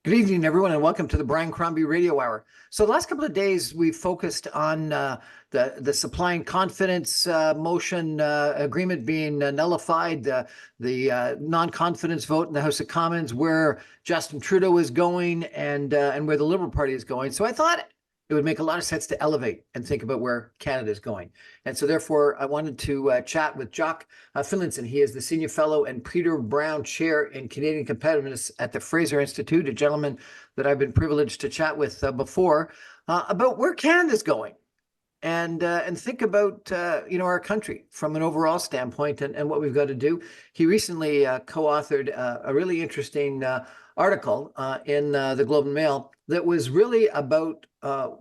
Good evening, everyone, and welcome to the Brian Crombie Radio Hour. So the last couple of days, we've focused on the supply and confidence motion agreement being nullified, the non-confidence vote in the House of Commons, where Justin Trudeau is going, and where the Liberal Party is going. So I thought it would make a lot of sense to elevate and think about where Canada is going. And so therefore, I wanted to chat with Jock Finlayson. He is the Senior Fellow and Peter Brown Chair in Canadian Competitiveness at the Fraser Institute, a gentleman that I've been privileged to chat with before, about where Canada's going. And think about our country from an overall standpoint and what we've got to do. He recently co-authored a really interesting article in the Globe and Mail that was really about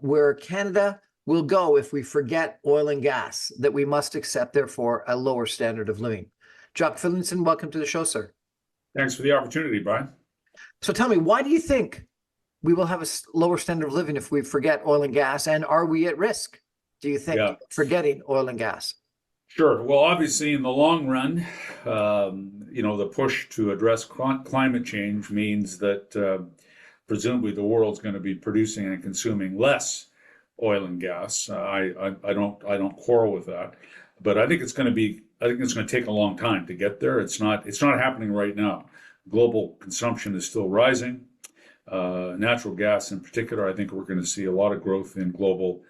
where Canada will go if we forget oil and gas, that we must accept, therefore, a lower standard of living. Jock Finlayson, welcome to the show, sir. Thanks for the opportunity, Brian. So tell me, why do you think we will have a lower standard of living if we forget oil and gas, and are we at risk, do you think, forgetting oil and gas? Sure. Well, obviously, in the long run, the push to address climate change means that presumably the world's going to be producing and consuming less oil and gas. I don't quarrel with that, but I think it's going to take a long time to get there. It's not happening right now. Global consumption is still rising. Natural gas in particular, I think we're going to see a lot of growth in global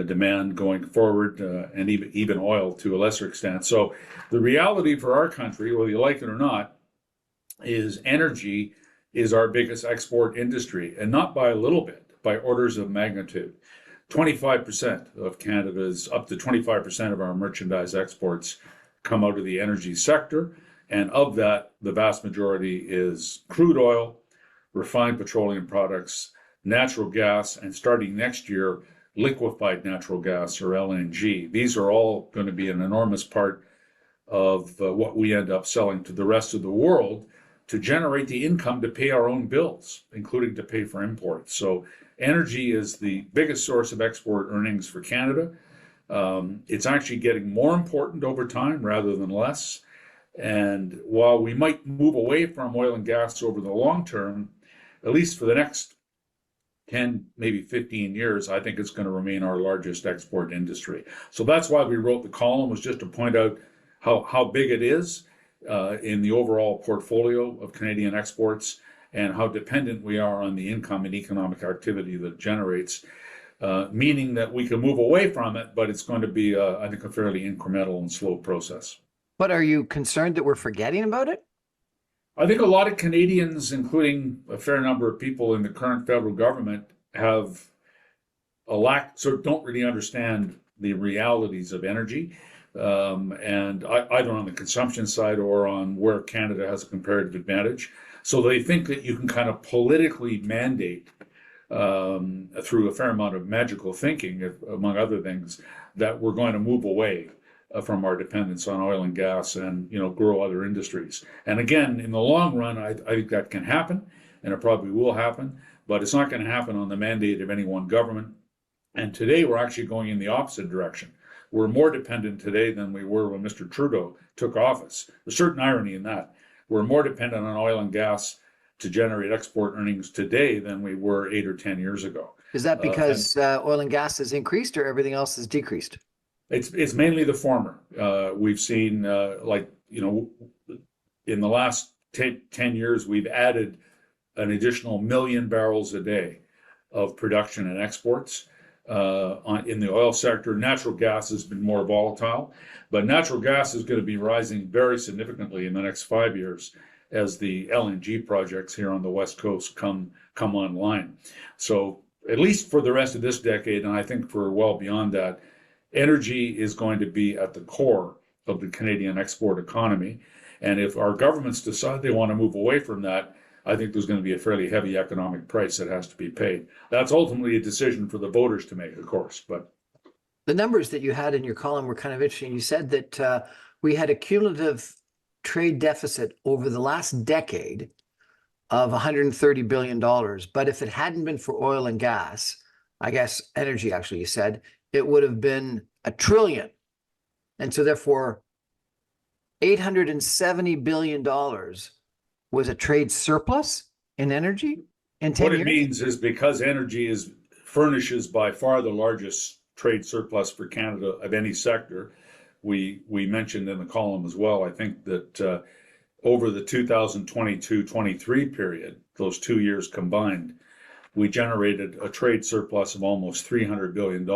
demand going forward, and even oil to a lesser extent. So the reality for our country, whether you like it or not, is energy is our biggest export industry, and not by a little bit, by orders of magnitude. 25% of Canada's, up to 25% of our merchandise exports come out of the energy sector, and of that, the vast majority is crude oil, refined petroleum products, natural gas, and starting next year, liquefied natural gas, or LNG. These are all going to be an enormous part of what we end up selling to the rest of the world to generate the income to pay our own bills, including to pay for imports. So energy is the biggest source of export earnings for Canada. It's actually getting more important over time rather than less. And while we might move away from oil and gas over the long term, at least for the next 10, maybe 15 years, I think it's going to remain our largest export industry. So that's why we wrote the column, was just to point out how big it is in the overall portfolio of Canadian exports, and how dependent we are on the income and economic activity that it generates, meaning that we can move away from it, but it's going to be, I think, a fairly incremental and slow process. But are you concerned that we're forgetting about it? I think a lot of Canadians, including a fair number of people in the current federal government, have don't really understand the realities of energy, and either on the consumption side or on where Canada has a comparative advantage. So they think that you can kind of politically mandate through a fair amount of magical thinking, among other things, that we're going to move away from our dependence on oil and gas and grow other industries. And again, in the long run, I think that can happen, and it probably will happen, but it's not going to happen on the mandate of any one government. And today we're actually going in the opposite direction. We're more dependent today than we were when Mr. Trudeau took office. There's certain irony in that. We're more dependent on oil and gas to generate export earnings today than we were 8 or 10 years ago. Is that because oil and gas has increased, or everything else has decreased? It's mainly the former. We've seen, in the last 10 years, we've added an additional 1 million barrels a day of production and exports. In the oil sector, natural gas has been more volatile, but natural gas is going to be rising very significantly in the next 5 years as the LNG projects here on the West Coast come online. So at least for the rest of this decade, and I think for well beyond that, energy is going to be at the core of the Canadian export economy. And if our governments decide they want to move away from that, I think there's going to be a fairly heavy economic price that has to be paid. That's ultimately a decision for the voters to make, of course. But the numbers that you had in your column were kind of interesting. You said that we had a cumulative trade deficit over the last decade of $130 billion. But if it hadn't been for oil and gas, I guess energy, actually, you said, it would have been $1 trillion. And so therefore, $870 billion was a trade surplus in energy in 10 What it years? means is because energy furnishes by far the largest trade surplus for Canada of any sector. We mentioned in the column as well, I think that over the 2022-23 period, those 2 years combined, we generated a trade surplus of almost $300 billion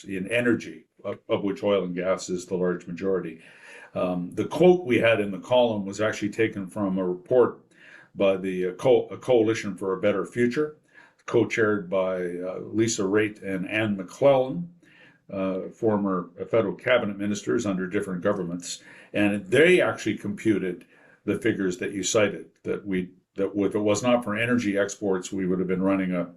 in energy, of which oil and gas is the large majority. The quote we had in the column was actually taken from a report by the Coalition for a Better Future, co-chaired by Lisa Raitt and Anne McClellan, former federal cabinet ministers under different governments. And they actually computed the figures that you cited, that if it was not for energy exports, we would have been running a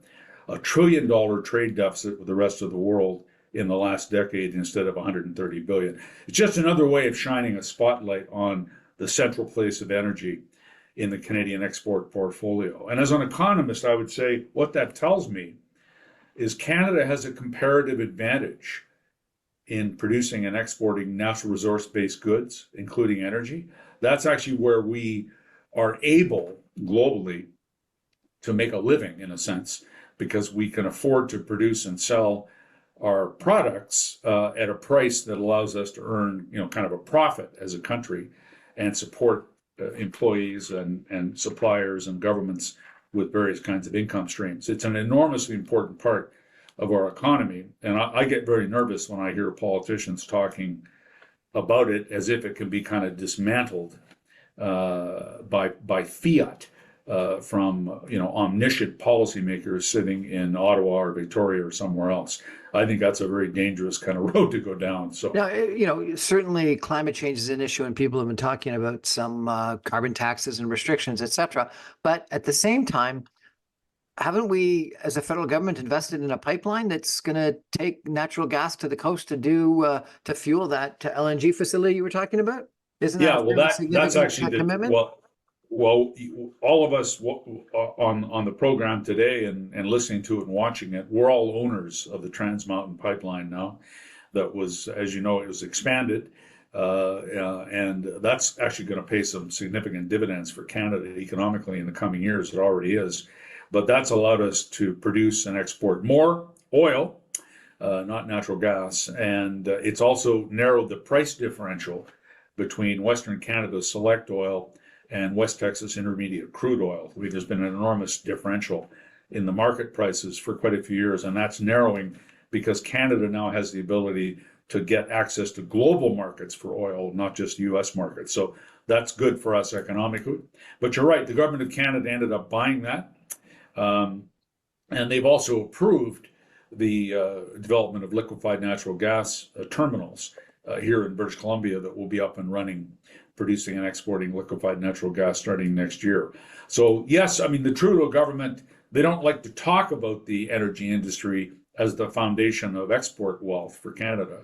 $1 trillion trade deficit with the rest of the world in the last decade instead of 130 billion. It's just another way of shining a spotlight on the central place of energy in the Canadian export portfolio. And as an economist, I would say what that tells me is Canada has a comparative advantage in producing and exporting natural resource-based goods, including energy. That's actually where we are able globally to make a living, in a sense, because we can afford to produce and sell our products at a price that allows us to earn, kind of a profit as a country and support employees and suppliers and governments with various kinds of income streams. It's an enormously important part of our economy. And I get very nervous when I hear politicians talking about it as if it can be kind of dismantled by fiat from omniscient policymakers sitting in Ottawa or Victoria or somewhere else. I think that's a very dangerous kind of road to go down. So now, certainly climate change is an issue, and people have been talking about some carbon taxes and restrictions, et cetera. But at the same time, haven't we, as a federal government, invested in a pipeline that's going to take natural gas to the coast to fuel that LNG facility you were talking about? Isn't that that's actually commitment? Well, all of us on the program today and listening to it and watching it, we're all owners of the Trans Mountain Pipeline now. That was, as you know, it was expanded, and that's actually going to pay some significant dividends for Canada economically in the coming years. It already is, but that's allowed us to produce and export more oil, not natural gas, and it's also narrowed the price differential between Western Canada's select oil and West Texas Intermediate crude oil. There's been an enormous differential in the market prices for quite a few years, and that's narrowing because Canada now has the ability to get access to global markets for oil, not just U.S. markets. So that's good for us economically. But you're right, the government of Canada ended up buying that, and they've also approved the development of liquefied natural gas terminals here in British Columbia that will be up and running, producing and exporting liquefied natural gas starting next year. So yes, I mean, the Trudeau government, they don't like to talk about the energy industry as the foundation of export wealth for Canada.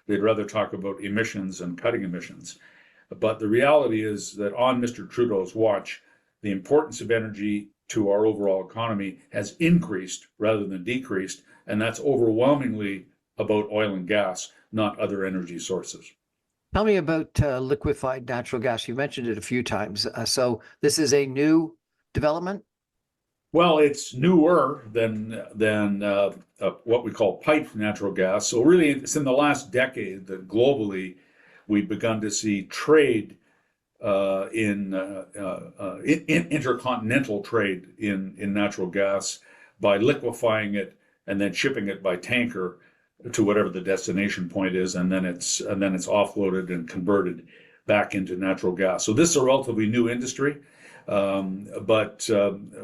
They'd rather talk about emissions and cutting emissions. But the reality is that on Mr. Trudeau's watch, the importance of energy to our overall economy has increased rather than decreased, and that's overwhelmingly about oil and gas, not other energy sources. Tell me about liquefied natural gas. You mentioned it a few times. So this is a new development? Well, it's newer than what we call piped natural gas. So really, it's in the last decade that globally we've begun to see trade in intercontinental trade in natural gas by liquefying it and then shipping it by tanker to whatever the destination point is, and then it's offloaded and converted back into natural gas. So this is a relatively new industry, but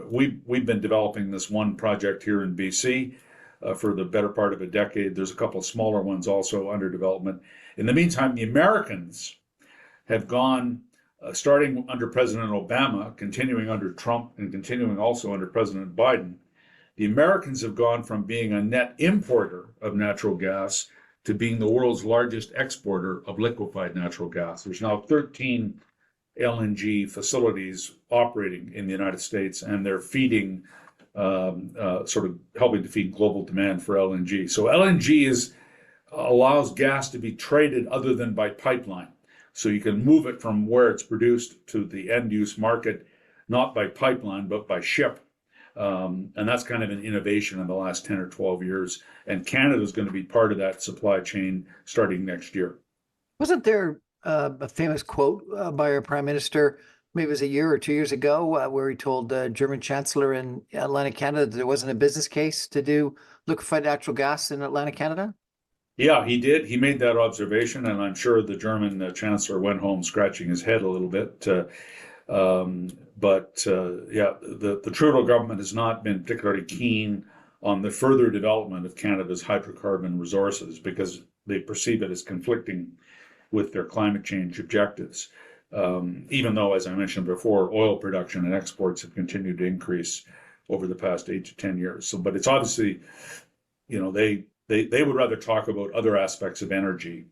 we've been developing this one project here in BC for the better part of a decade. There's a couple of smaller ones also under development. In the meantime, the Americans have gone, starting under President Obama, continuing under Trump, and continuing also under President Biden. The Americans have gone from being a net importer of natural gas to being the world's largest exporter of liquefied natural gas. There's now 13 LNG facilities operating in the United States, and they're feeding, sort of helping to feed global demand for LNG. So LNG allows gas to be traded other than by pipeline. So you can move it from where it's produced to the end-use market, not by pipeline, but by ship. And that's kind of an innovation in the last 10 or 12 years. And Canada is going to be part of that supply chain starting next year. Wasn't there a famous quote by our prime minister, maybe it was a year or 2 years ago, where he told German chancellor in Atlantic Canada that there wasn't a business case to do liquefied natural gas in Atlantic Canada? Yeah, he did. He made that observation, and I'm sure the German chancellor went home scratching his head a little bit. Yeah, the Trudeau government has not been particularly keen on the further development of Canada's hydrocarbon resources because they perceive it as conflicting with their climate change objectives. Even though, as I mentioned before, oil production and exports have continued to increase over the past 8 to 10 years. So, but it's obviously, they would rather talk about other aspects of energy,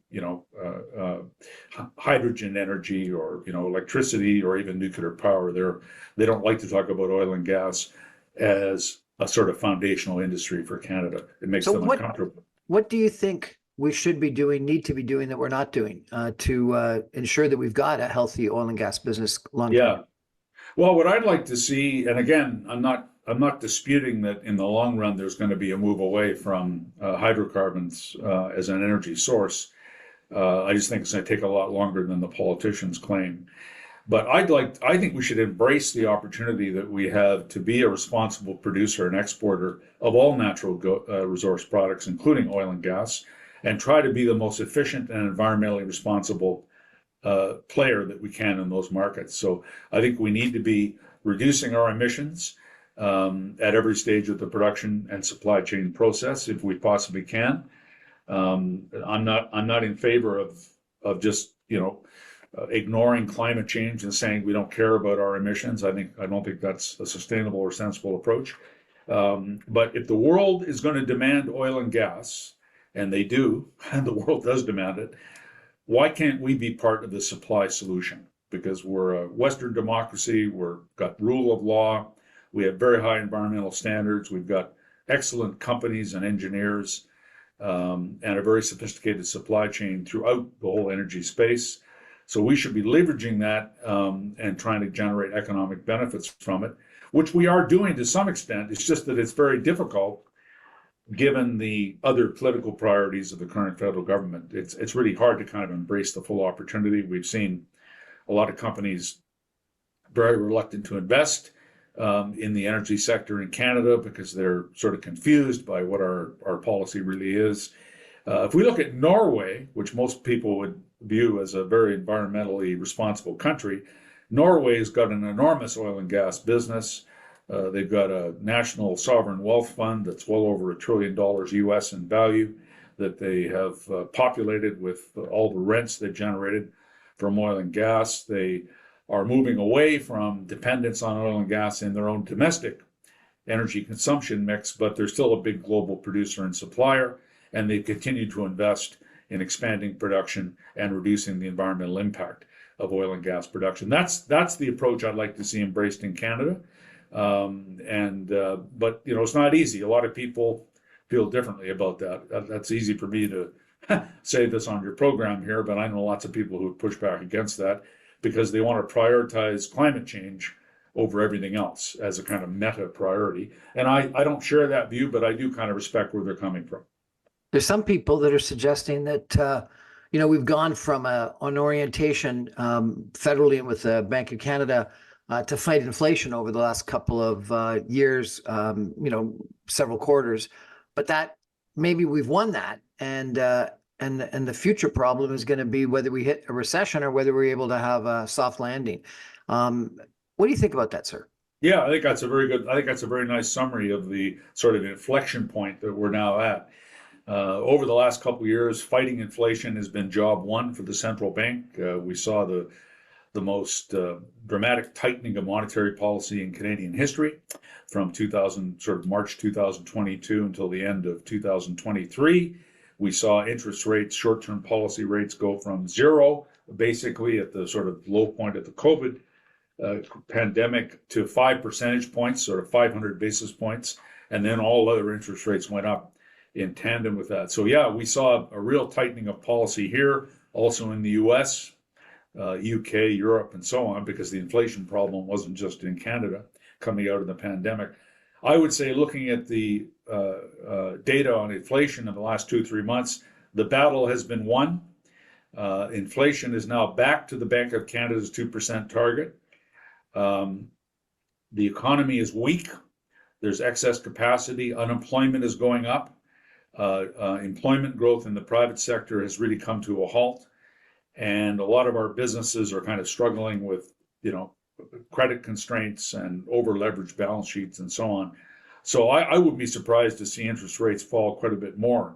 hydrogen energy or electricity or even nuclear power. They don't like to talk about oil and gas as a sort of foundational industry for Canada. It makes them uncomfortable. What do you think we should be doing, need to be doing that we're not doing to ensure that we've got a healthy oil and gas business long term? Yeah. Well, what I'd like to see, and again, I'm not disputing that in the long run there's going to be a move away from hydrocarbons as an energy source. I just think it's going to take a lot longer than the politicians claim. But I think we should embrace the opportunity that we have to be a responsible producer and exporter of all natural resource products, including oil and gas, and try to be the most efficient and environmentally responsible player that we can in those markets. So I think we need to be reducing our emissions at every stage of the production and supply chain process if we possibly can. I'm not in favor of just ignoring climate change and saying we don't care about our emissions. I don't think that's a sustainable or sensible approach. But if the world is going to demand oil and gas, and they do, and the world does demand it, why can't we be part of the supply solution? Because we're a Western democracy, we've got rule of law, we have very high environmental standards, we've got excellent companies and engineers, and a very sophisticated supply chain throughout the whole energy space. So we should be leveraging that and trying to generate economic benefits from it, which we are doing to some extent. It's just that it's very difficult given the other political priorities of the current federal government. It's really hard to kind of embrace the full opportunity. We've seen a lot of companies very reluctant to invest in the energy sector in Canada because they're sort of confused by what our policy really is. If we look at Norway, which most people would view as a very environmentally responsible country, Norway's got an enormous oil and gas business. They've got a national sovereign wealth fund that's well over $1 trillion US in value that they have populated with all the rents they've generated from oil and gas. They are moving away from dependence on oil and gas in their own domestic energy consumption mix, but they're still a big global producer and supplier, and they continue to invest in expanding production and reducing the environmental impact of oil and gas production. That's the approach I'd like to see embraced in Canada. But it's not easy. A lot of people feel differently about that. That's easy for me to say this on your program here, but I know lots of people who push back against that because they want to prioritize climate change over everything else as a kind of meta priority. And I don't share that view, but I do kind of respect where they're coming from. There's some people that are suggesting that we've gone from an orientation federally and with the Bank of Canada to fight inflation over the last couple of years, several quarters, but that maybe we've won that, and the future problem is going to be whether we hit a recession or whether we're able to have a soft landing. What do you think about that, sir? Yeah, I think that's a very nice summary of the sort of inflection point that we're now at. Over the last couple of years, fighting inflation has been job one for the central bank. We saw the most dramatic tightening of monetary policy in Canadian history from March 2022 until the end of 2023. We saw interest rates, short-term policy rates go from zero, basically at the sort of low point of the COVID pandemic, to 5 percentage points, sort of 500 basis points, and then all other interest rates went up in tandem with that. So yeah, we saw a real tightening of policy here, also in the US, UK, Europe, and so on, because the inflation problem wasn't just in Canada coming out of the pandemic. I would say, looking at the data on inflation in the last 2-3 months, the battle has been won. Inflation is now back to the Bank of Canada's 2% target. The economy is weak. There's excess capacity. Unemployment is going up. Employment growth in the private sector has really come to a halt. And a lot of our businesses are kind of struggling with, credit constraints and over-leveraged balance sheets and so on. So I would be surprised to see interest rates fall quite a bit more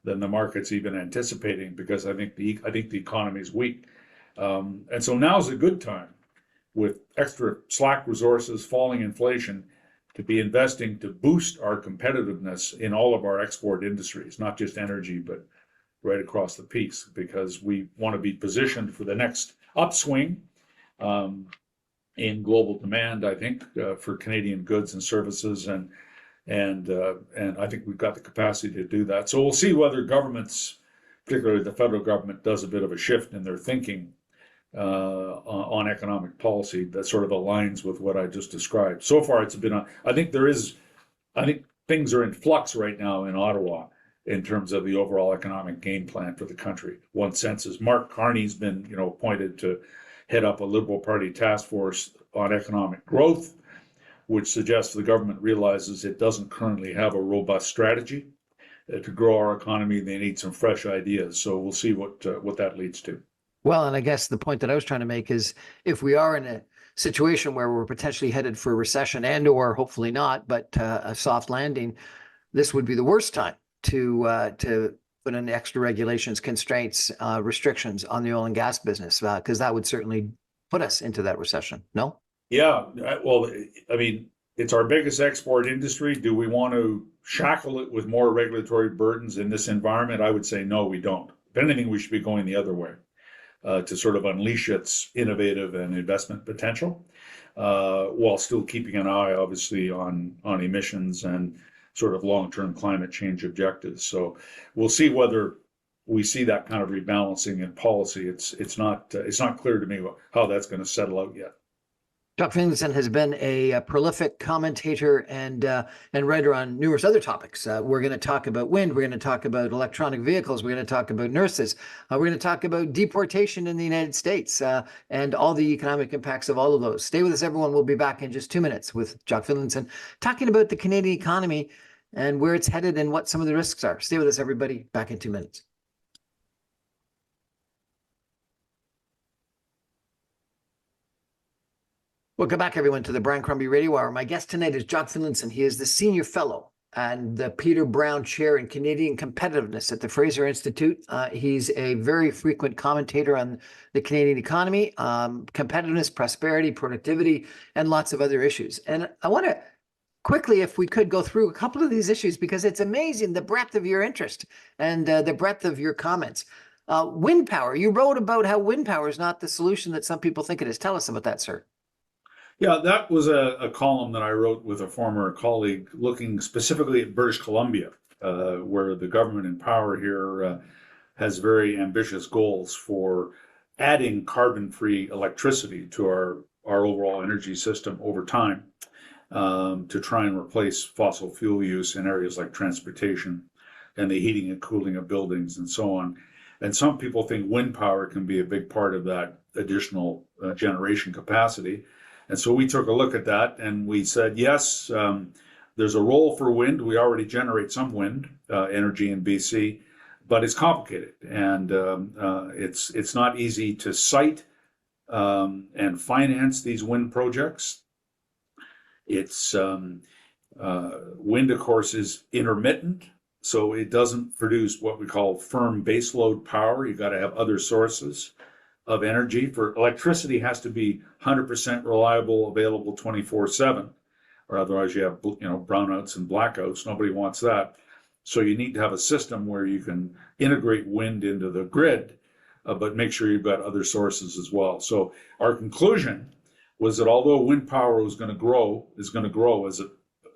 than the market's even anticipating, because I think the economy is weak. And so now's a good time, with extra slack resources, falling inflation, to be investing to boost our competitiveness in all of our export industries, not just energy, but right across the piece, because we want to be positioned for the next upswing in global demand, I think, for Canadian goods and services, and I think we've got the capacity to do that. So we'll see whether governments, particularly the federal government, does a bit of a shift in their thinking on economic policy that sort of aligns with what I just described. So far, it's been I think things are in flux right now in Ottawa in terms of the overall economic game plan for the country. One sense is Mark Carney's been, appointed to head up a Liberal Party task force on economic growth, which suggests the government realizes it doesn't currently have a robust strategy to grow our economy. They need some fresh ideas. So we'll see what that leads to. Well, and I guess the point that I was trying to make is, if we are in a situation where we're potentially headed for a recession, and or hopefully not, but a soft landing, this would be the worst time to put in extra regulations, constraints, restrictions on the oil and gas business, because that would certainly put us into that recession. No? Yeah, well, I mean, it's our biggest export industry. Do we want to shackle it with more regulatory burdens in this environment? I would say no, we don't. If anything, we should be going the other way to sort of unleash its innovative and investment potential, while still keeping an eye, obviously, on emissions and sort of long-term climate change objectives. So we'll see whether we see that kind of rebalancing in policy. It's not clear to me how that's going to settle out yet. Jock Finlayson has been a prolific commentator and writer on numerous other topics. We're going to talk about wind. We're going to talk about electronic vehicles. We're going to talk about nurses. We're going to talk about deportation in the United States and all the economic impacts of all of those. Stay with us, everyone. We'll be back in just 2 minutes with Jock Finlayson talking about the Canadian economy and where it's headed and what some of the risks are. Stay with us, everybody. Back in 2 minutes. Welcome back, everyone, to the Brian Crombie Radio Hour. My guest tonight is Jock Finlayson. He is the Senior Fellow and the Peter Brown Chair in Canadian Competitiveness at the Fraser Institute. He's a very frequent commentator on the Canadian economy, competitiveness, prosperity, productivity, and lots of other issues. And I want to quickly, if we could, go through a couple of these issues, because it's amazing the breadth of your interest and the breadth of your comments. Wind power. You wrote about how wind power is not the solution that some people think it is. Tell us about that, sir. Yeah, that was a column that I wrote with a former colleague looking specifically at British Columbia, where the government in power here has very ambitious goals for adding carbon-free electricity to our overall energy system over time, to try and replace fossil fuel use in areas like transportation and the heating and cooling of buildings and so on. And some people think wind power can be a big part of that additional generation capacity. And so we took a look at that and we said, yes, there's a role for wind. We already generate some wind energy in BC, but it's complicated, and it's not easy to site and finance these wind projects. It's wind, of course, is intermittent, so it doesn't produce what we call firm baseload power. You've got to have other sources of energy. For electricity, has to be 100% reliable, available 24/7, or otherwise you have brownouts and blackouts. Nobody wants that. So you need to have a system where you can integrate wind into the grid, but make sure you've got other sources as well. So our conclusion was that although wind power is going to grow as a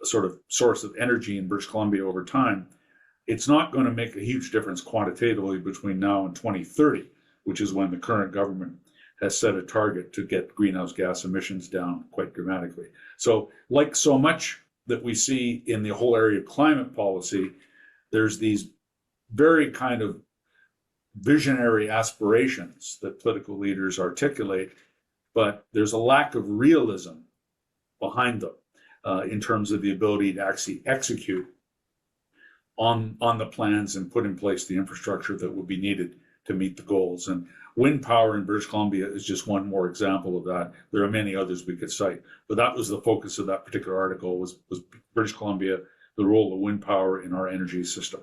sort of source of energy in British Columbia over time, it's not going to make a huge difference quantitatively between now and 2030, which is when the current government has set a target to get greenhouse gas emissions down quite dramatically. So like so much that we see in the whole area of climate policy, there's these very kind of visionary aspirations that political leaders articulate, but there's a lack of realism behind them in terms of the ability to actually execute on the plans and put in place the infrastructure that would be needed to meet the goals. And wind power in British Columbia is just one more example of that. There are many others we could cite, but that was the focus of that particular article was British Columbia, the role of wind power in our energy system.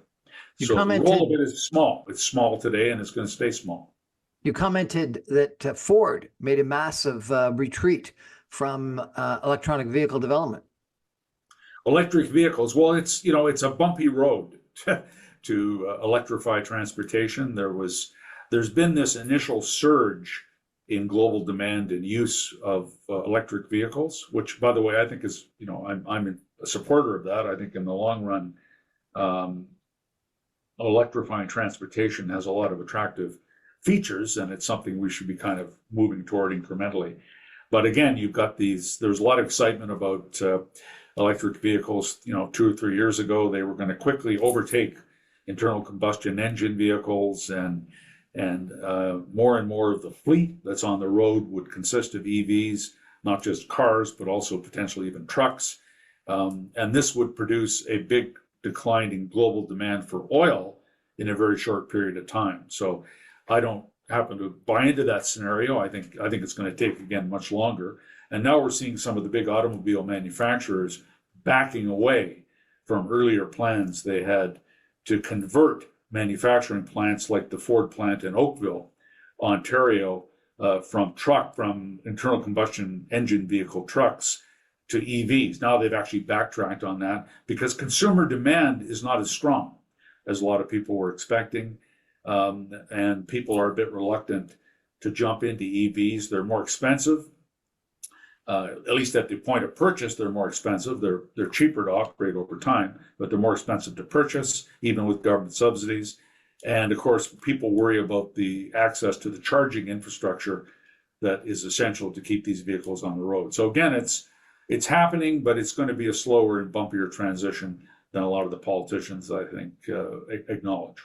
You so commented, the role of it is small. It's small today, and it's going to stay small. You commented that Ford made a massive retreat from electronic vehicle development. Electric vehicles. Well, it's a bumpy road to electrify transportation. There's been this initial surge in global demand and use of electric vehicles, which, by the way, I think is, I'm a supporter of that. I think in the long run, electrifying transportation has a lot of attractive features, and it's something we should be kind of moving toward incrementally. But again, you've got there's a lot of excitement about electric vehicles. 2 or 3 years ago, they were going to quickly overtake internal combustion engine vehicles, and more and more of the fleet that's on the road would consist of EVs, not just cars, but also potentially even trucks. And this would produce a big decline in global demand for oil in a very short period of time. So I don't happen to buy into that scenario. I think it's going to take, again, much longer. And now we're seeing some of the big automobile manufacturers backing away from earlier plans they had to convert manufacturing plants like the Ford plant in Oakville, Ontario, from internal combustion engine vehicle trucks to EVs. Now they've actually backtracked on that because consumer demand is not as strong as a lot of people were expecting. And people are a bit reluctant to jump into EVs. They're more expensive. At least at the point of purchase, they're more expensive. They're cheaper to operate over time, but they're more expensive to purchase, even with government subsidies. And of course, people worry about the access to the charging infrastructure that is essential to keep these vehicles on the road. So again, it's happening, but it's going to be a slower and bumpier transition than a lot of the politicians, I think, acknowledge.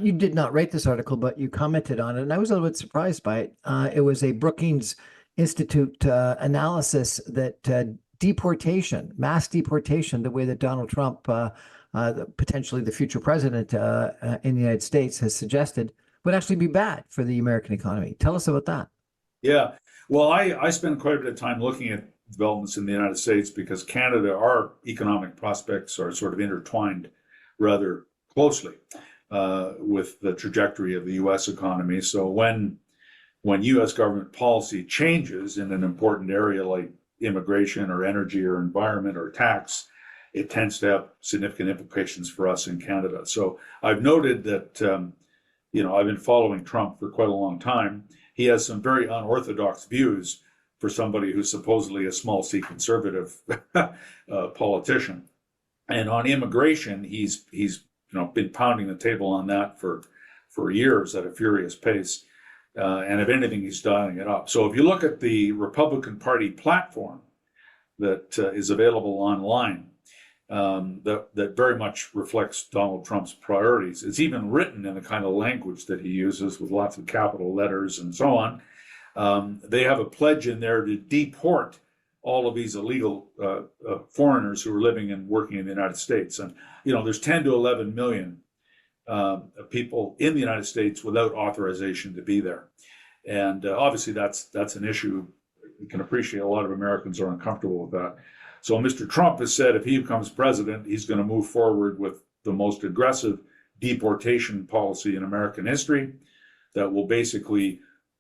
You did not write this article, but you commented on it, and I was a little bit surprised by it. It was a Brookings Institute analysis that mass deportation, the way that Donald Trump, potentially the future president in the United States, has suggested, would actually be bad for the American economy. Tell us about that. Yeah, well, I spend quite a bit of time looking at developments in the United States because Canada, our economic prospects are sort of intertwined rather closely with the trajectory of the U.S. economy. So when U.S. government policy changes in an important area like immigration or energy or environment or tax, it tends to have significant implications for us in Canada. So I've noted that, I've been following Trump for quite a long time. He has some very unorthodox views for somebody who's supposedly a small c conservative politician. And on immigration, he's been pounding the table on that for years at a furious pace. And if anything, he's dialing it up. So if you look at the Republican Party platform that is available online, that very much reflects Donald Trump's priorities. It's even written in the kind of language that he uses with lots of capital letters and so on. They have a pledge in there to deport all of these illegal foreigners who are living and working in the United States. And, there's 10 to 11 million people in the United States without authorization to be there. And obviously that's an issue. You can appreciate a lot of Americans are uncomfortable with that. So Mr. Trump has said if he becomes president, he's going to move forward with the most aggressive deportation policy in American history that will basically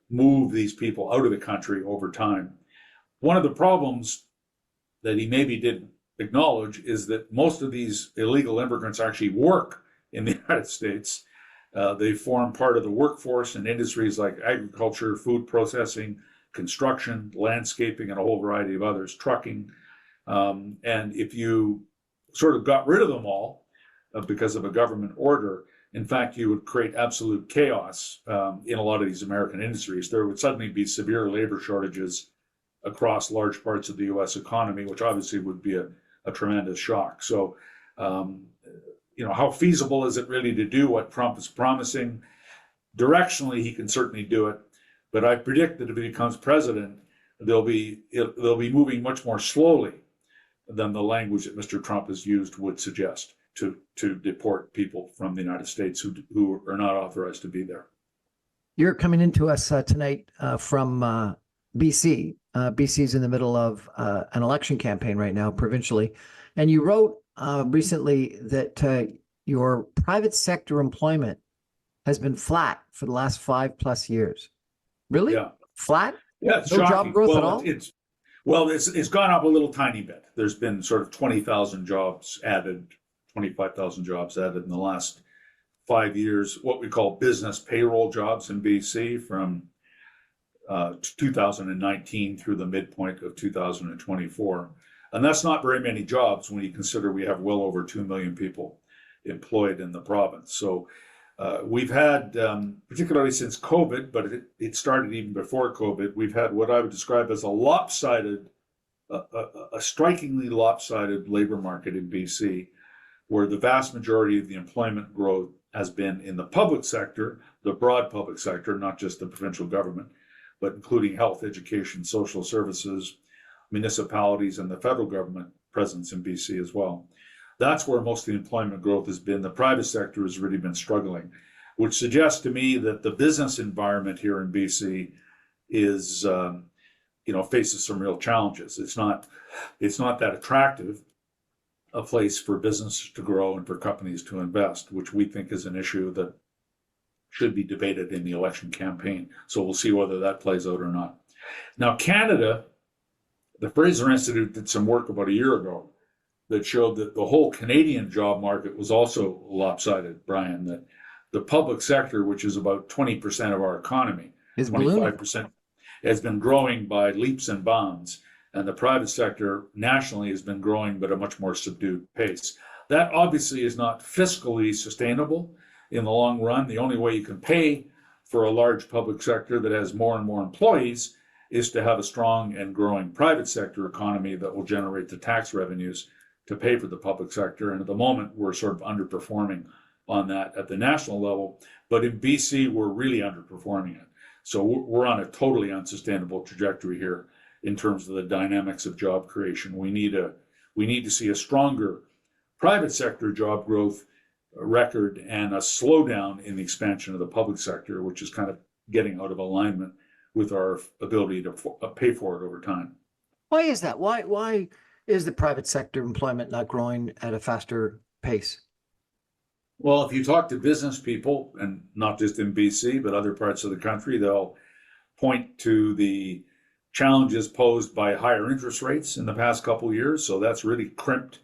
move these people out of the country over time. One of the problems that he maybe didn't acknowledge is that most of these illegal immigrants actually work in the United States. They form part of the workforce in industries like agriculture, food processing, construction, landscaping, and a whole variety of others, trucking. And if you sort of got rid of them all because of a government order, in fact, you would create absolute chaos in a lot of these American industries. There would suddenly be severe labor shortages across large parts of the U.S. economy, which obviously would be a a tremendous shock. So, how feasible is it really to do what Trump is promising? Directionally, he can certainly do it, but I predict that if he becomes president, they'll be moving much more slowly than the language that Mr. Trump has used would suggest to deport people from the United States who are not authorized to be there. You're coming into us tonight from BC. BC's in the middle of an election campaign right now, provincially. And you wrote recently that your private sector employment has been flat for the last 5+ years. Really? Yeah. Flat? Yeah, it's no shocking. Job growth at all? It's gone up a little tiny bit. There's been sort of 20,000 jobs added, 25,000 jobs added in the last 5 years, what we call business payroll jobs in BC from 2019 through the midpoint of 2024. And that's not very many jobs when you consider we have well over 2 million people employed in the province. So we've had, particularly since COVID, but it started even before COVID, we've had what I would describe as a strikingly lopsided labor market in BC, where the vast majority of the employment growth has been in the public sector, the broad public sector, not just the provincial government, but including health, education, social services, municipalities, and the federal government presence in BC as well. That's where most of the employment growth has been. The private sector has really been struggling, which suggests to me that the business environment here in BC is, faces some real challenges. It's not that attractive a place for businesses to grow and for companies to invest, which we think is an issue that should be debated in the election campaign. So we'll see whether that plays out or not. Now, Canada, the Fraser Institute did some work about a year ago that showed that the whole Canadian job market was also lopsided, Brian, that the public sector, which is about 20% of our economy, Is 25%, has been growing by leaps and bounds. And the private sector nationally has been growing, but at a much more subdued pace. That obviously is not fiscally sustainable in the long run. The only way you can pay for a large public sector that has more and more employees is to have a strong and growing private sector economy that will generate the tax revenues to pay for the public sector. And at the moment, we're sort of underperforming on that at the national level. But in BC, we're really underperforming it. So we're on a totally unsustainable trajectory here in terms of the dynamics of job creation. We need to see a stronger private sector job growth record and a slowdown in the expansion of the public sector, which is kind of getting out of alignment with our ability to pay for it over time. Why is that? Why is the private sector employment not growing at a faster pace? Well, if you talk to business people, and not just in BC, but other parts of the country, they'll point to the challenges posed by higher interest rates in the past couple of years. So that's really crimped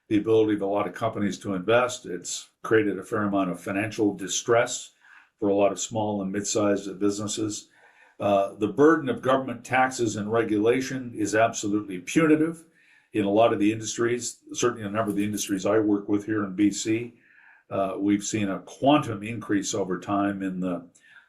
the ability of a lot of companies to invest. It's created a fair amount of financial distress for a lot of small and mid-sized businesses. The burden of government taxes and regulation is absolutely punitive in a lot of the industries, certainly a number of the industries I work with here in BC. We've seen a quantum increase over time in the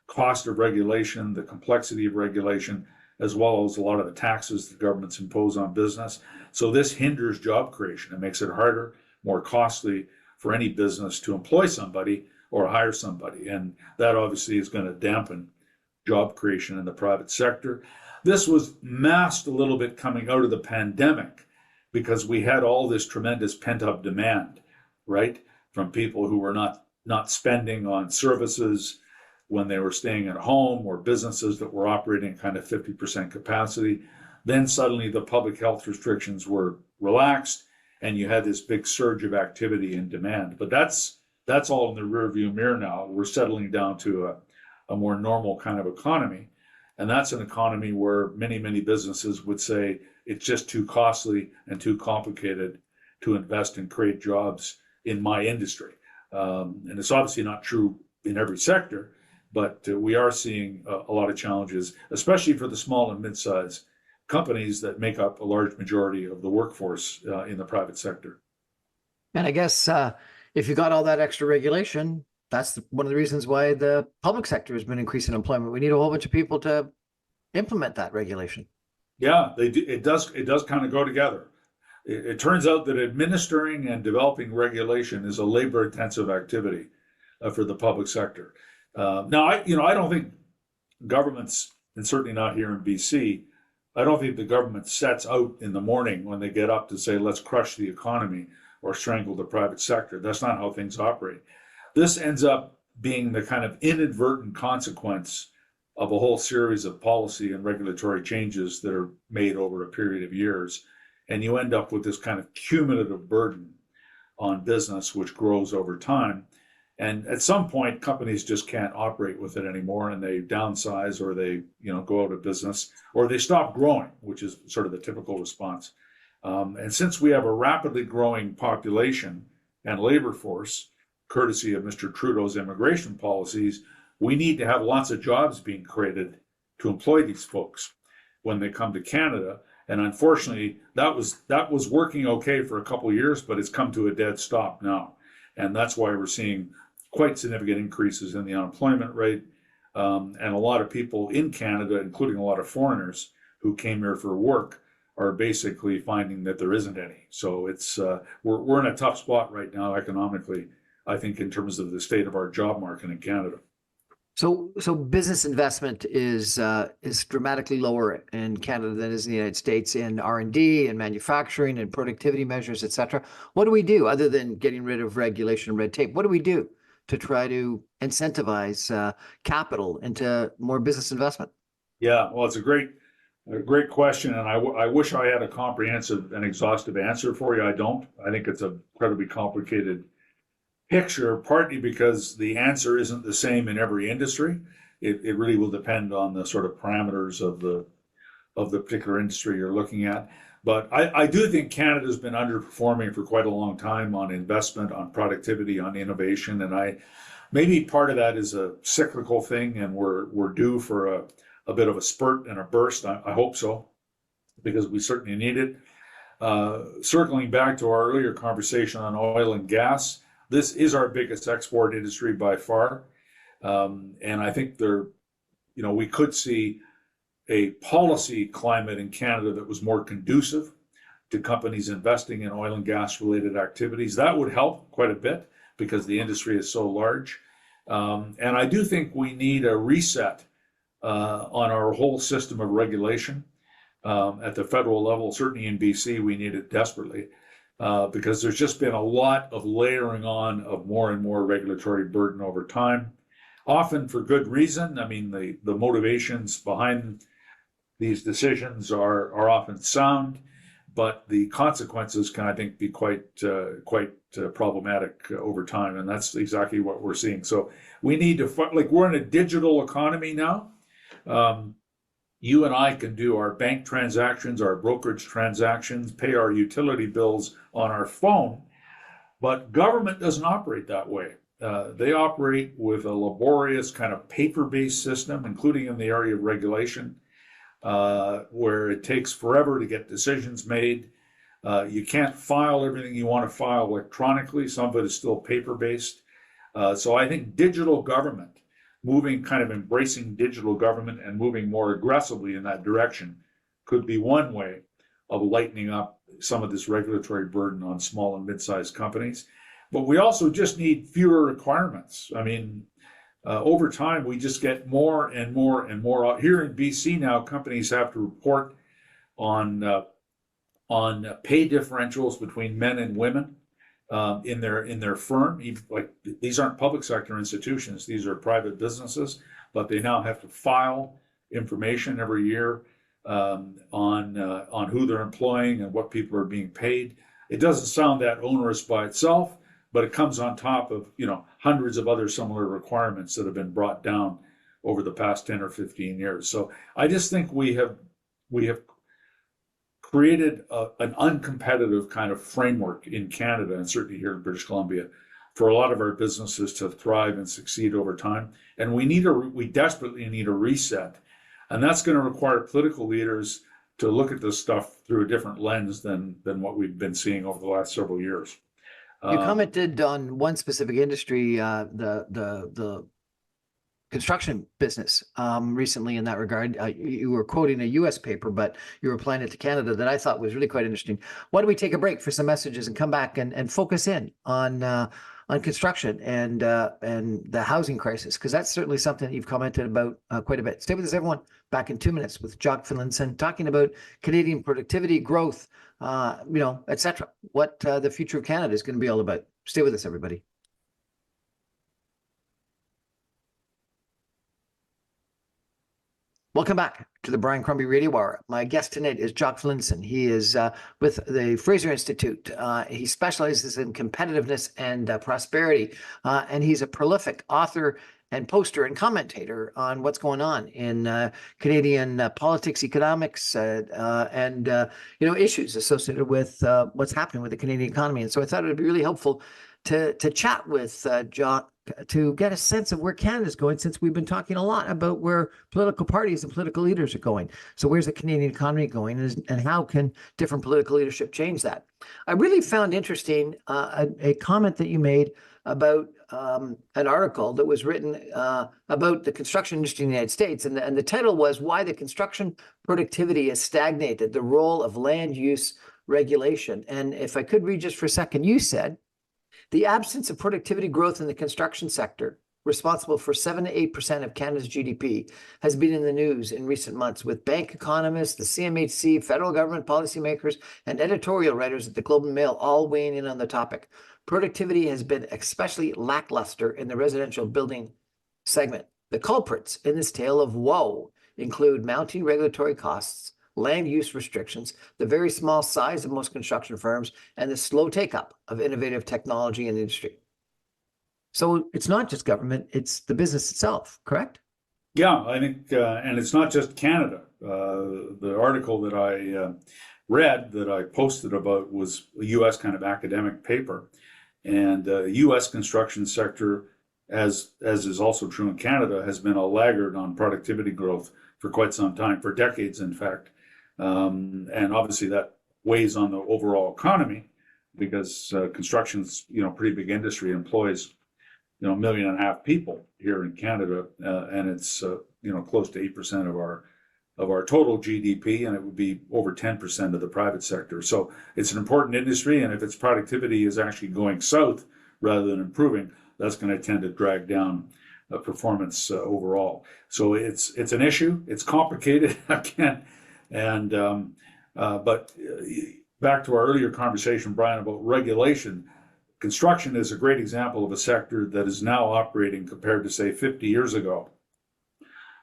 cost of regulation, the complexity of regulation, as well as a lot of the taxes the governments impose on business. So this hinders job creation. It makes it harder, more costly for any business to employ somebody or hire somebody. And that obviously is going to dampen job creation in the private sector. This was masked a little bit coming out of the pandemic because we had all this tremendous pent-up demand, right? From people who were not spending on services when they were staying at home, or businesses that were operating kind of 50% capacity. Then suddenly the public health restrictions were relaxed and you had this big surge of activity and demand. But that's all in the rearview mirror now. We're settling down to a more normal kind of economy. And that's an economy where many, many businesses would say it's just too costly and too complicated to invest and create jobs in my industry. And it's obviously not true in every sector, but we are seeing a lot of challenges, especially for the small and mid-sized companies that make up a large majority of the workforce in the private sector. And I guess if you got all that extra regulation, that's one of the reasons why the public sector has been increasing employment. We need a whole bunch of people to implement that regulation. Yeah, it does kind of go together. it turns out that administering and developing regulation is a labor-intensive activity for the public sector. Now, I don't think governments, and certainly not here in BC, I don't think the government sets out in the morning when they get up to say, let's crush the economy or strangle the private sector. That's not how things operate. This ends up being the kind of inadvertent consequence of a whole series of policy and regulatory changes that are made over a period of years. And you end up with this kind of cumulative burden on business, which grows over time. And at some point, companies just can't operate with it anymore, and they downsize, or they, go out of business, or they stop growing, which is sort of the typical response. And since we have a rapidly growing population and labor force, courtesy of Mr. Trudeau's immigration policies, we need to have lots of jobs being created to employ these folks when they come to Canada. And unfortunately, that was working okay for a couple of years, but it's come to a dead stop now. And that's why we're seeing quite significant increases in the unemployment rate. And a lot of people in Canada, including a lot of foreigners who came here for work, are basically finding that there isn't any. So it's we're in a tough spot right now economically, I think, in terms of the state of our job market in Canada. So business investment is dramatically lower in Canada than it is in the United States in R&D and manufacturing and productivity measures, et cetera. What do we do other than getting rid of regulation and red tape? What do we do to try to incentivize capital into more business investment? Yeah, well, it's a great question, and I wish I had a comprehensive and exhaustive answer for you. I don't. I think it's an incredibly complicated picture, partly because the answer isn't the same in every industry. It really will depend on the sort of parameters of the particular industry you're looking at. But I do think Canada's been underperforming for quite a long time on investment, on productivity, on innovation, and maybe part of that is a cyclical thing, and we're due for a bit of a spurt and a burst. I hope so, because we certainly need it. Circling back to our earlier conversation on oil and gas, this is our biggest export industry by far. And I think we could see a policy climate in Canada that was more conducive to companies investing in oil and gas related activities. That would help quite a bit because the industry is so large. And I do think we need a reset on our whole system of regulation at the federal level. Certainly in BC, we need it desperately. Because there's just been a lot of layering on of more and more regulatory burden over time, often for good reason. I mean, the motivations behind these decisions are often sound, but the consequences can, I think, be quite problematic over time, and that's exactly what we're seeing. So we need to, we're in a digital economy now. You and I can do our bank transactions, our brokerage transactions, pay our utility bills on our phone, but government doesn't operate that way. They operate with a laborious kind of paper-based system, including in the area of regulation, where it takes forever to get decisions made. You can't file everything you want to file electronically. Some of it is still paper-based. So I think digital government, embracing digital government and moving more aggressively in that direction could be one way of lightening up some of this regulatory burden on small and mid-sized companies. But we also just need fewer requirements. I mean, over time, we just get more and more and more. Here in BC now, companies have to report on pay differentials between men and women in their firm. These aren't public sector institutions; these are private businesses. But they now have to file information every year on who they're employing and what people are being paid. It doesn't sound that onerous by itself, but it comes on top of hundreds of other similar requirements that have been brought down over the past 10 or 15 years. So I just think we have created an uncompetitive kind of framework in Canada, and certainly here in British Columbia, for a lot of our businesses to thrive and succeed over time. And we desperately need a reset. And that's going to require political leaders to look at this stuff through a different lens than what we've been seeing over the last several years. You commented on one specific industry, the construction business recently in that regard. You were quoting a U.S. paper, but you were applying it to Canada that I thought was really quite interesting. Why don't we take a break for some messages and come back and focus in on construction and the housing crisis, because that's certainly something that you've commented about quite a bit. Stay with us, everyone. Back in 2 minutes with Jock Finlayson talking about Canadian productivity, growth, etc. What the future of Canada is going to be all about. Stay with us, everybody. Welcome back to the Brian Crombie Radio Hour. My guest tonight is Jock Finlayson. He is with the Fraser Institute. He specializes in competitiveness and prosperity, and he's a prolific author and poster and commentator on what's going on in Canadian politics, economics, and issues associated with what's happening with the Canadian economy. And so I thought it would be really helpful to chat with Jock to get a sense of where Canada's going, since we've been talking a lot about where political parties and political leaders are going. So where's the Canadian economy going, and how can different political leadership change that? I really found interesting a comment that you made about an article that was written about the construction industry in the United States. And the title was "Why the Construction Productivity Has Stagnated, the Role of Land Use Regulation." And if I could read just for a second, you said, "The absence of productivity growth in the construction sector, responsible for 7 to 8% of Canada's GDP, has been in the news in recent months, with bank economists, the CMHC, federal government policymakers, and editorial writers at the Globe and Mail all weighing in on the topic. Productivity has been especially lackluster in the residential building segment. The culprits in this tale of woe include mounting regulatory costs, land use restrictions, the very small size of most construction firms, and the slow take-up of innovative technology in the industry." So it's not just government, it's the business itself, correct? Yeah, I think, and it's not just Canada. The article that I read, that I posted about, was a U.S. kind of academic paper. And the U.S. construction sector, as is also true in Canada, has been a laggard on productivity growth for quite some time, for decades, in fact. And obviously that weighs on the overall economy, because construction's, pretty big industry, employs, 1.5 million people here in Canada, and it's close to 8% of our total GDP, and it would be over 10% of the private sector. So it's an important industry, and if its productivity is actually going south rather than improving, that's going to tend to drag down performance overall. So it's an issue. It's complicated again. And but back to our earlier conversation, Brian, about regulation, construction is a great example of a sector that is now operating, compared to, say, 50 years ago,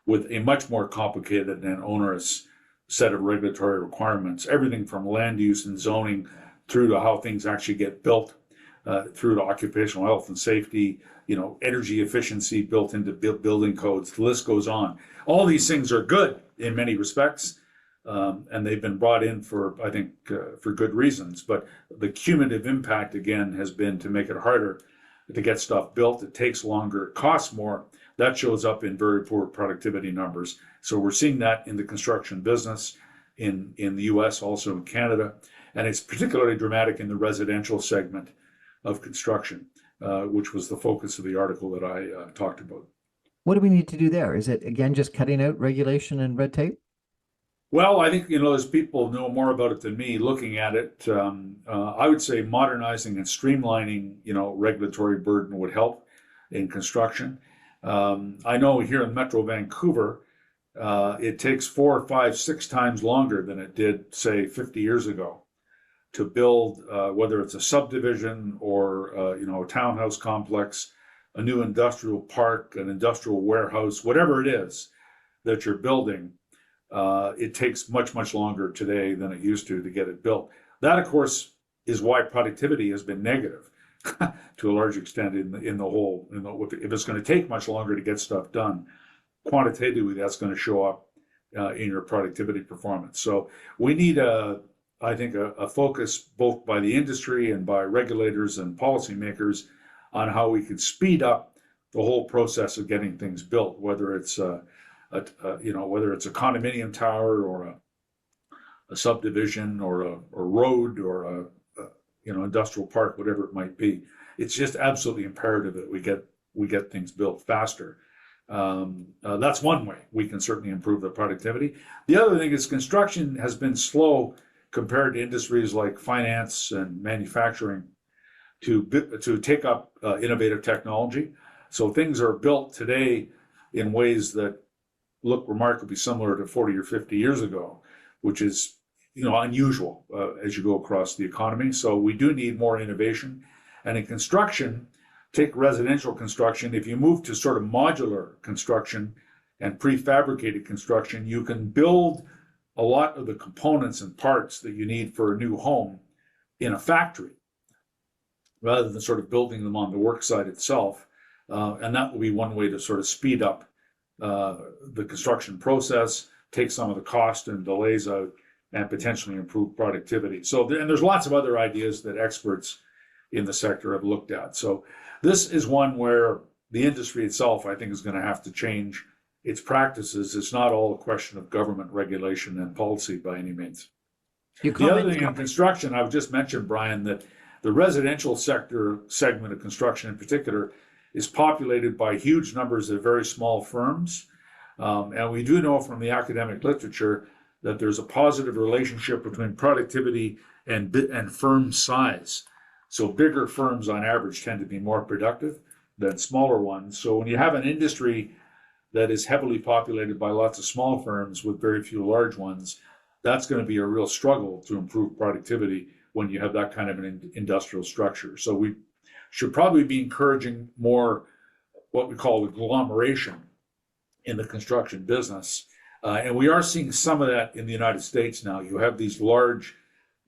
with a much more complicated and onerous set of regulatory requirements. Everything from land use and zoning through to how things actually get built, through to occupational health and safety, energy efficiency built into building codes. The list goes on. All these things are good in many respects. And they've been brought in for, I think, for good reasons. But the cumulative impact, again, has been to make it harder to get stuff built. It takes longer, it costs more. That shows up in very poor productivity numbers. So we're seeing that in the construction business in the US, also in Canada. And it's particularly dramatic in the residential segment of construction, which was the focus of the article that I talked about. What do we need to do there? Is it, again, just cutting out regulation and red tape? Well, I think, as people know more about it than me, looking at it, I would say modernizing and streamlining, regulatory burden would help in construction. I know here in Metro Vancouver, it takes 4, 5, 6 times longer than it did, say, 50 years ago to build, whether it's a subdivision or, a townhouse complex, a new industrial park, an industrial warehouse, whatever it is that you're building. It takes much, much longer today than it used to get it built. That, of course, is why productivity has been negative to a large extent in the whole. If it's going to take much longer to get stuff done, quantitatively, that's going to show up in your productivity performance. So we need, I think, a focus both by the industry and by regulators and policymakers on how we can speed up the whole process of getting things built, whether it's whether it's a condominium tower or a subdivision or a road or a industrial park, whatever it might be. It's just absolutely imperative that we get things built faster. That's one way we can certainly improve the productivity. The other thing is construction has been slow compared to industries like finance and manufacturing to take up innovative technology. So things are built today in ways that look remarkably similar to 40 or 50 years ago, which is unusual as you go across the economy. So we do need more innovation. And in construction, take residential construction, if you move to sort of modular construction and prefabricated construction, you can build a lot of the components and parts that you need for a new home in a factory rather than sort of building them on the work site itself. And that will be one way to sort of speed up the construction process, take some of the cost and delays out, and potentially improve productivity. So, and there's lots of other ideas that experts in the sector have looked at. So this is one where the industry itself, I think, is going to have to change its practices. It's not all a question of government regulation and policy by any means. The other thing in construction, I've just mentioned, Brian, that the residential sector segment of construction in particular is populated by huge numbers of very small firms. And we do know from the academic literature that there's a positive relationship between productivity and firm size. So bigger firms on average tend to be more productive than smaller ones. So when you have an industry that is heavily populated by lots of small firms with very few large ones, that's going to be a real struggle to improve productivity when you have that kind of an industrial structure. So we should probably be encouraging more what we call agglomeration in the construction business. And we are seeing some of that in the United States now. You have these large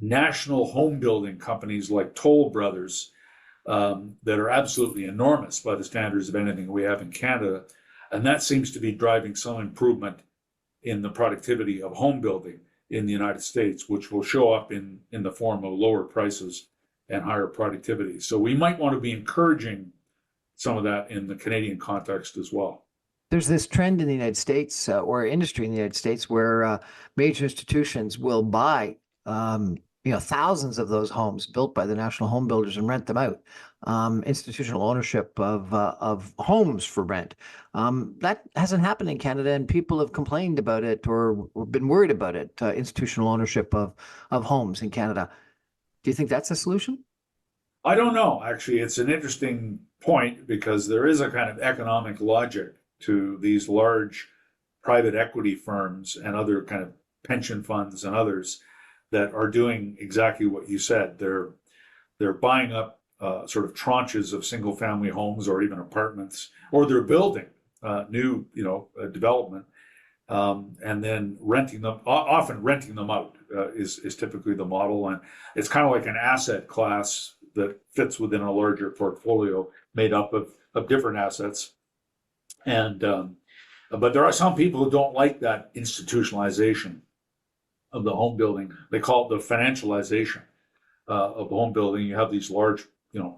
national home building companies like Toll Brothers that are absolutely enormous by the standards of anything we have in Canada. And that seems to be driving some improvement in the productivity of home building in the United States, which will show up in the form of lower prices and higher productivity. So we might want to be encouraging some of that in the Canadian context as well. There's this trend in the United States or industry in the United States where major institutions will buy thousands of those homes built by the national home builders and rent them out. Institutional ownership of homes for rent. That hasn't happened in Canada, and people have complained about it or been worried about it. Institutional ownership of homes in Canada. Do you think that's a solution? I don't know. Actually, it's an interesting point because there is a kind of economic logic to these large private equity firms and other kind of pension funds and others that are doing exactly what you said. They're buying up sort of tranches of single family homes or even apartments, or they're building new development and then renting them. Often renting them out is typically the model, and it's kind of like an asset class that fits within a larger portfolio made up of different assets. And but there are some people who don't like that institutionalization of the home building. They call it the financialization of home building. You have these large,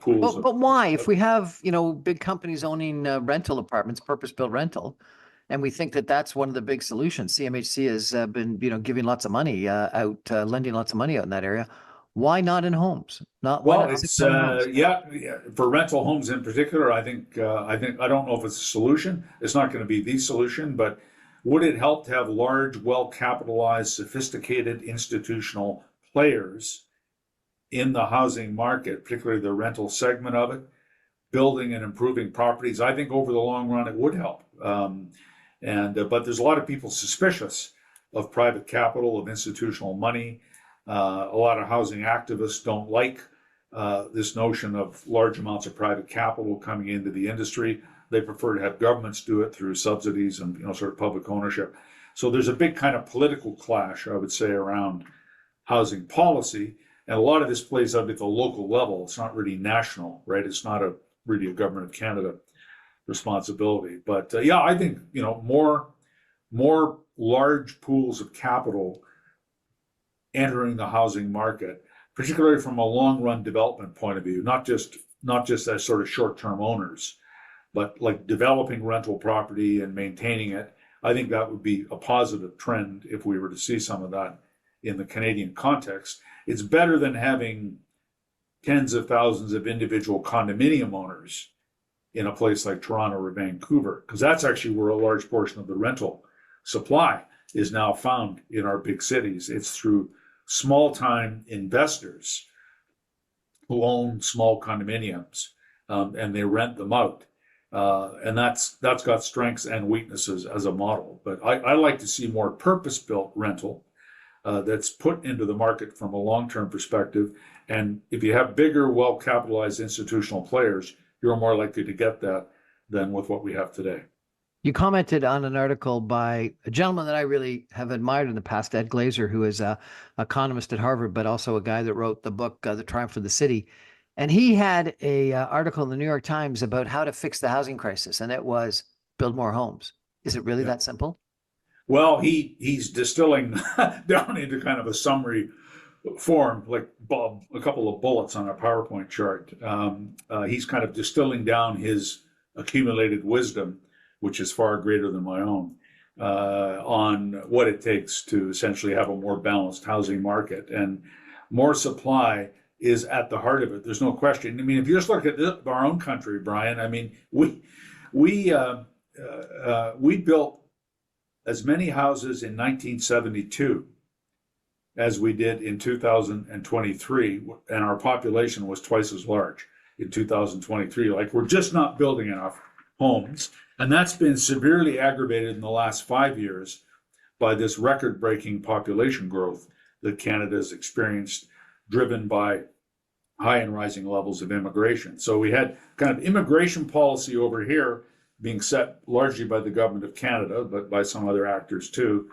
pools. But why? If we have, big companies owning rental apartments, purpose-built rental, and we think that that's one of the big solutions. CMHC has been, giving lots of money out, lending lots of money out in that area. Why not in homes? It's for rental homes in particular. I think I don't know if it's a solution. It's not going to be the solution, but would it help to have large, well-capitalized, sophisticated institutional players in the housing market, particularly the rental segment of it, building and improving properties? I think over the long run it would help. But there's a lot of people suspicious of private capital, of institutional money. A lot of housing activists don't like this notion of large amounts of private capital coming into the industry. They prefer to have governments do it through subsidies and sort of public ownership. So there's a big kind of political clash, I would say, around housing policy. And a lot of this plays out at the local level. It's not really national, right? It's not really a government of Canada responsibility. But I think more large pools of capital entering the housing market, particularly from a long-run development point of view, not just as sort of short-term owners, but like developing rental property and maintaining it. I think that would be a positive trend if we were to see some of that in the Canadian context. It's better than having tens of thousands of individual condominium owners in a place like Toronto or Vancouver, because that's actually where a large portion of the rental supply is now found in our big cities. It's through small-time investors who own small condominiums, and they rent them out. And that's got strengths and weaknesses as a model. But I like to see more purpose-built rental that's put into the market from a long-term perspective. And if you have bigger, well-capitalized institutional players, you're more likely to get that than with what we have today. You commented on an article by a gentleman that I really have admired in the past, Ed Glazer, who is an economist at Harvard, but also a guy that wrote the book, The Triumph of the City. And he had a article in the New York Times about how to fix the housing crisis, and it was build more homes. Is it really that simple? Well, he's distilling down into kind of a summary form, like a couple of bullets on a PowerPoint chart. He's kind of distilling down his accumulated wisdom, which is far greater than my own, on what it takes to essentially have a more balanced housing market. And more supply is at the heart of it. There's no question. I mean, if you just look at our own country, Brian, I mean, we built as many houses in 1972 as we did in 2023, and our population was twice as large in 2023. Like, we're just not building enough homes. And that's been severely aggravated in the last 5 years by this record-breaking population growth that Canada has experienced, driven by high and rising levels of immigration. So we had kind of immigration policy over here being set largely by the government of Canada, but by some other actors too,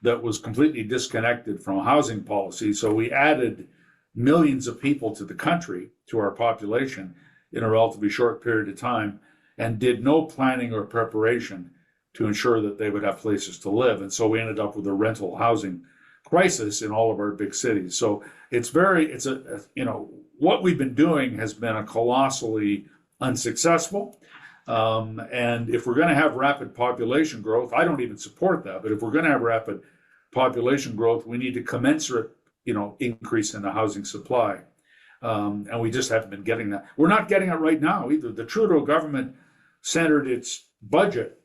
that was completely disconnected from housing policy. So we added millions of people to the country, to our population, in a relatively short period of time, and did no planning or preparation to ensure that they would have places to live. And so we ended up with a rental housing crisis in all of our big cities. So what we've been doing has been a colossally unsuccessful. And if we're going to have rapid population growth, I don't even support that, but if we're going to have rapid population growth, we need to commensurate, increase in the housing supply. And we just haven't been getting that. We're not getting it right now either. The Trudeau government centered its budget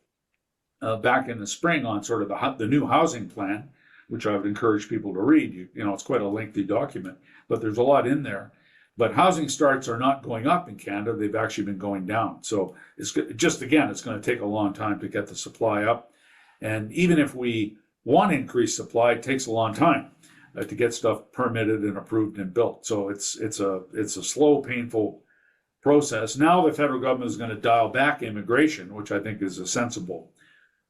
back in the spring on sort of the new housing plan, which I would encourage people to read. It's quite a lengthy document, but there's a lot in there. But housing starts are not going up in Canada. They've actually been going down. So it's going to take a long time to get the supply up. And even if we want to increase supply, it takes a long time to get stuff permitted and approved and built. So it's a slow, painful process. Now the federal government is going to dial back immigration, which I think is a sensible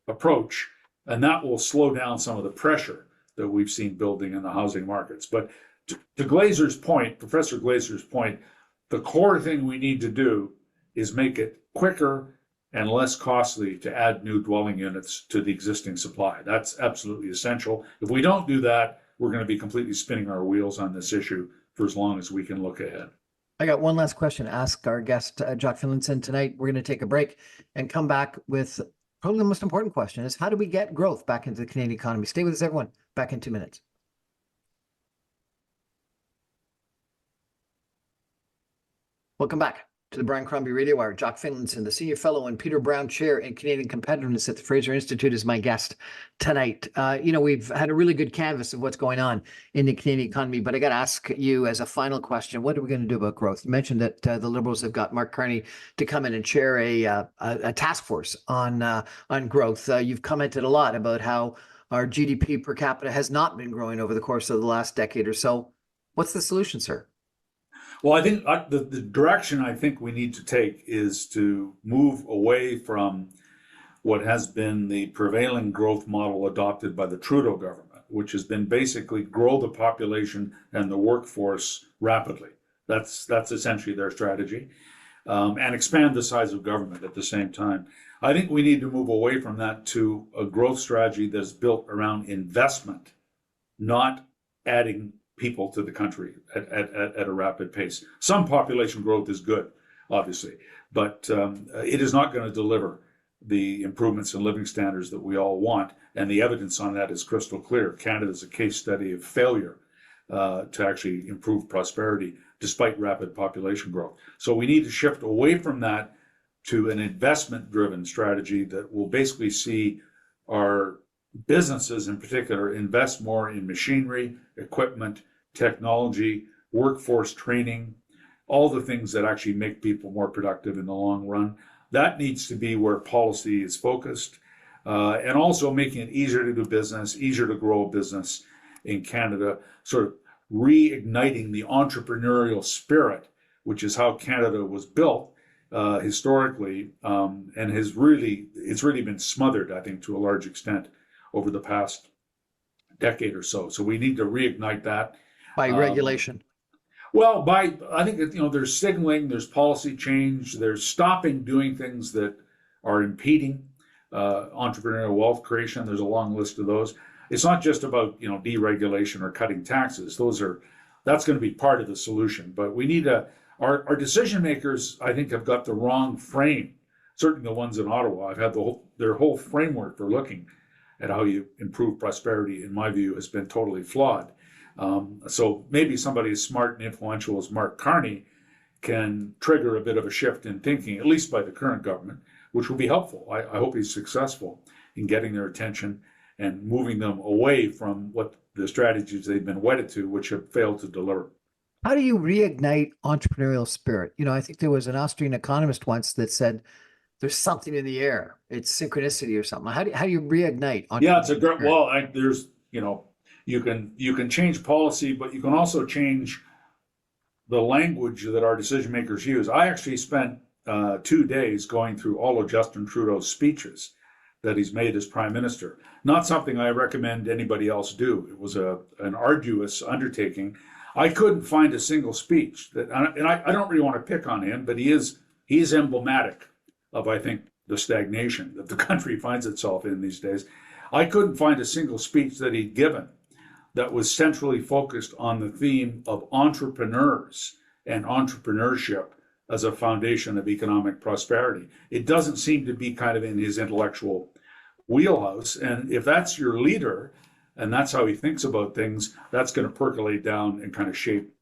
approach, and that will slow down some of the pressure that we've seen building in the housing markets. But to Glazer's point, Professor Glazer's point, the core thing we need to do is make it quicker and less costly to add new dwelling units to the existing supply. That's absolutely essential. If we don't do that, we're going to be completely spinning our wheels on this issue for as long as we can look ahead. I got one last question to ask our guest, Jock Finlayson, tonight. We're going to take a break and come back with probably the most important question is, how do we get growth back into the Canadian economy? Stay with us, everyone. Back in 2 minutes. Welcome back to the Brian Crombie Radio Hour. Jock Finlayson, the Senior Fellow and Peter Brown Chair in Canadian Competitiveness at the Fraser Institute, is my guest tonight. We've had a really good canvas of what's going on in the Canadian economy, but I got to ask you as a final question, what are we going to do about growth? You mentioned that the Liberals have got Mark Carney to come in and chair a task force on growth. You've commented a lot about how our GDP per capita has not been growing over the course of the last decade or so. What's the solution, sir? Well, I think the direction I think we need to take is to move away from what has been the prevailing growth model adopted by the Trudeau government, which has been basically grow the population and the workforce rapidly. That's essentially their strategy, and expand the size of government at the same time. I think we need to move away from that to a growth strategy that's built around investment, not adding people to the country at a rapid pace. Some population growth is good, obviously, but it is not going to deliver the improvements in living standards that we all want, and the evidence on that is crystal clear. Canada is a case study of failure to actually improve prosperity despite rapid population growth. So we need to shift away from that to an investment-driven strategy that will basically see our businesses in particular invest more in machinery, equipment, technology, workforce training, all the things that actually make people more productive in the long run. That needs to be where policy is focused, and also making it easier to do business, easier to grow a business in Canada, sort of reigniting the entrepreneurial spirit, which is how Canada was built historically, and it's really been smothered, I think, to a large extent over the past decade or so. So we need to reignite that by regulation. Well, I think that, there's signaling, there's policy change, there's stopping doing things that are impeding entrepreneurial wealth creation. There's a long list of those. It's not just about, deregulation or cutting taxes. That's going to be part of the solution. But we need our decision makers, I think, have got the wrong frame. Certainly the ones in Ottawa, I've had their whole framework for looking at how you improve prosperity, in my view, has been totally flawed. So maybe somebody as smart and influential as Mark Carney can trigger a bit of a shift in thinking, at least by the current government, which will be helpful. I hope he's successful in getting their attention and moving them away from what the strategies they've been wedded to, which have failed to deliver. How do you reignite entrepreneurial spirit? I think there was an Austrian economist once that said there's something in the air. It's synchronicity or something. How do you reignite? Yeah, it's a great. Well, you can change policy, but you can also change the language that our decision makers use. I actually spent 2 days going through all of Justin Trudeau's speeches that he's made as prime minister. Not something I recommend anybody else do. It was an arduous undertaking. I couldn't find a single speech and I don't really want to pick on him, but he is emblematic of, I think, the stagnation that the country finds itself in these days. I couldn't find a single speech that he'd given that was centrally focused on the theme of entrepreneurs and entrepreneurship as a foundation of economic prosperity. It doesn't seem to be kind of in his intellectual wheelhouse. And if that's your leader and that's how he thinks about things, that's going to percolate down and kind of shape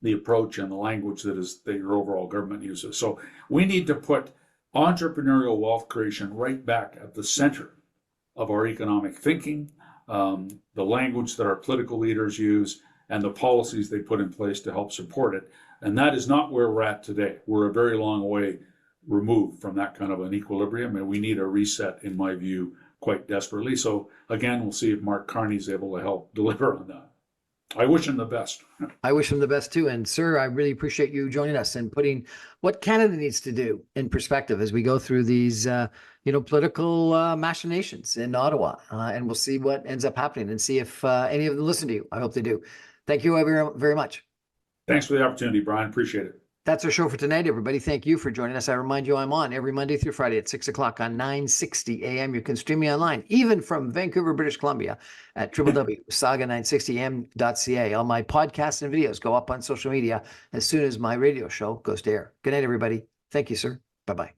the approach and the language that your overall government uses. So we need to put entrepreneurial wealth creation right back at the center of our economic thinking, the language that our political leaders use, and the policies they put in place to help support it. And that is not where we're at today. We're a very long way removed from that kind of an equilibrium, and we need a reset, in my view, quite desperately. So again, we'll see if Mark Carney is able to help deliver on that. I wish him the best. I wish him the best too. And sir, I really appreciate you joining us and putting what Canada needs to do in perspective as we go through these, political machinations in Ottawa. And we'll see what ends up happening and see if any of them listen to you. I hope they do. Thank you very, very much. Thanks for the opportunity, Brian. Appreciate it. That's our show for tonight, everybody. Thank you for joining us. I remind you, I'm on every Monday through Friday at 6 o'clock on 960 AM. You can stream me online, even from Vancouver, British Columbia, at www.saga960am.ca. All my podcasts and videos go up on social media as soon as my radio show goes to air. Good night, everybody. Thank you, sir. Bye-bye.